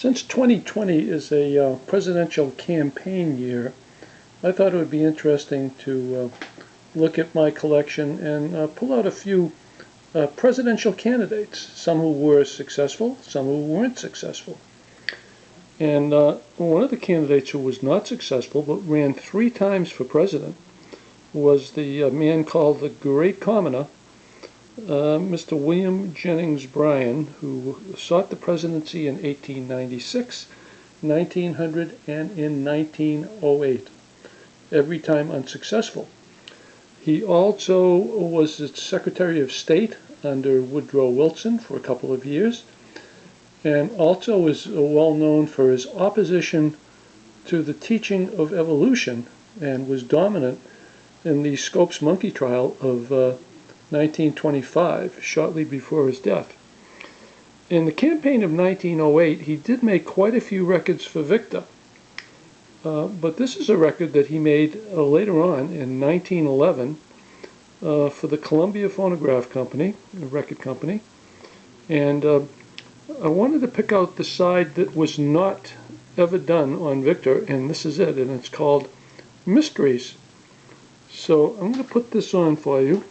Since 2020 is a presidential campaign year, I thought it would be interesting to look at my collection and pull out a few presidential candidates, some who were successful, some who weren't successful. And one of the candidates who was not successful but ran 3 times for president was the man called the Great Commoner, Mr. William Jennings Bryan, who sought the presidency in 1896, 1900, and in 1908, every time unsuccessful. He also was the Secretary of State under Woodrow Wilson for a couple of years, and also is well known for his opposition to the teaching of evolution, and was dominant in the Scopes monkey trial of 1925, shortly before his death. In the campaign of 1908, he did make quite a few records for Victor, but this is a record that he made later on in 1911 for the Columbia Phonograph Company, a record company, and I wanted to pick out the side that was not ever done on Victor, and this is it, and it's called Mysteries. So I'm going to put this on for you.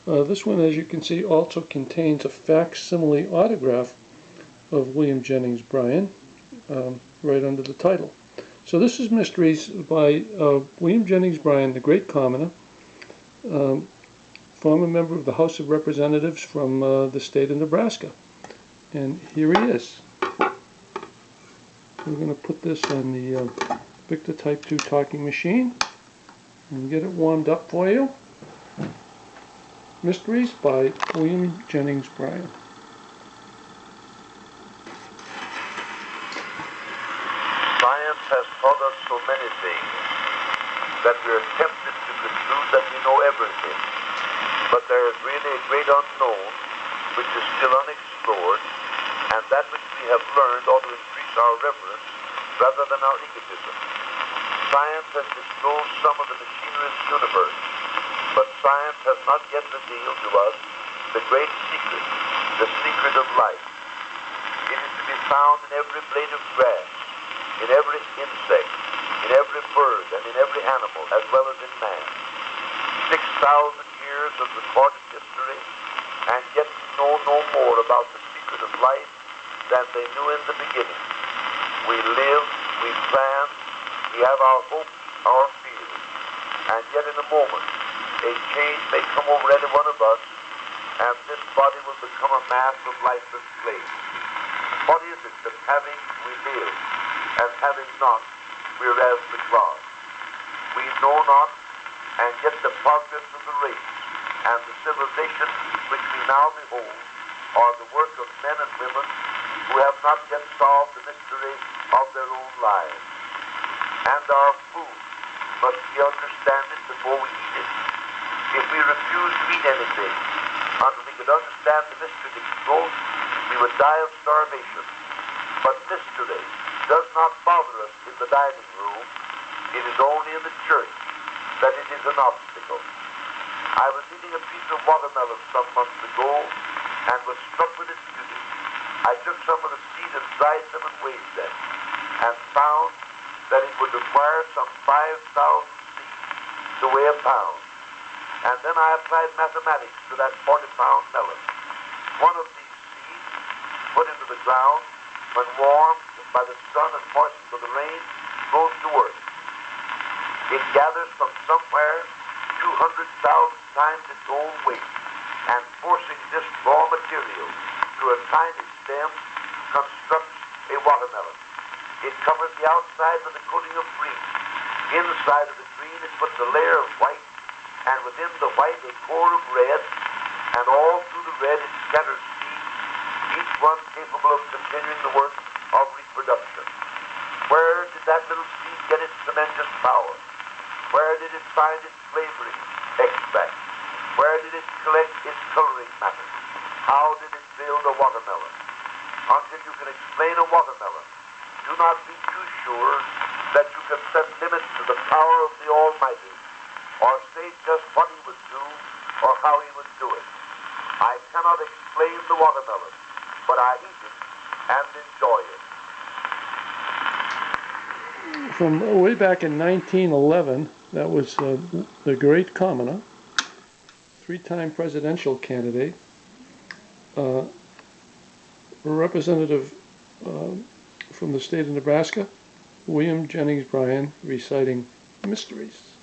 This one, as you can see, also contains a facsimile autograph of William Jennings Bryan right under the title. So this is Mysteries by William Jennings Bryan, the Great Commoner, former member of the House of Representatives from the state of Nebraska. And here he is. We're going to put this on the Victor Type 2 talking machine and get it warmed up for you. Mysteries by William Jennings Bryan. Science has taught us so many things that we are tempted to conclude that we know everything. But there is really a great unknown which is still unexplored, and that which we have learned ought to increase our reverence rather than our egotism. Science has disclosed some of the machinery of the universe, but science has not yet revealed to us the great secret, the secret of life. It is to be found in every blade of grass, in every insect, in every bird, and in every animal, as well as in man. 6,000 years of recorded history, and yet we know no more about the secret of life than they knew in the beginning. We live, we plan, we have our hopes, our fears, and yet in a moment, a change may come over any one of us, and this body will become a mass of lifeless clay. What is it that having we live, and having not, we're as the cloud? We know not, and yet the progress of the race and the civilization which we now behold are the work of men and women who have not yet solved the mystery of their own lives. And our food, must we understand it before we eat it? If we refuse to eat anything until we could understand the mystery of its growth, we would die of starvation. But mystery does not bother us in the dining room. It is only in the church that it is an obstacle. I was eating a piece of watermelon some months ago and was struck with its beauty. I took some of the seed and dried them and weighed them, and found that it would require some 5,000 seeds to weigh a pound. And then I applied mathematics to that 40-pound melon. One of these seeds, put into the ground, when warmed by the sun and moistened by the rain, goes to work. It gathers from somewhere 200,000 times its own weight, and forcing this raw material through a tiny stem, constructs a watermelon. It covers the outside with a coating of green. Inside of the green it puts a layer of white, and within the white a core of red, and all through the red it scatters seeds, each one capable of continuing the work of reproduction. Where did that little seed get its tremendous power? Where did it find its flavoring extract? Where did it collect its coloring matter? How did it build a watermelon? Until you can explain a watermelon, do not be too sure that you can set limits to the power of the Almighty, or say just what he would do, or how he would do it. I cannot explain the watermelon, but I eat it and enjoy it. from way back in 1911, that was the great commoner, three-time presidential candidate, representative from the state of Nebraska, William Jennings Bryan, reciting Mysteries.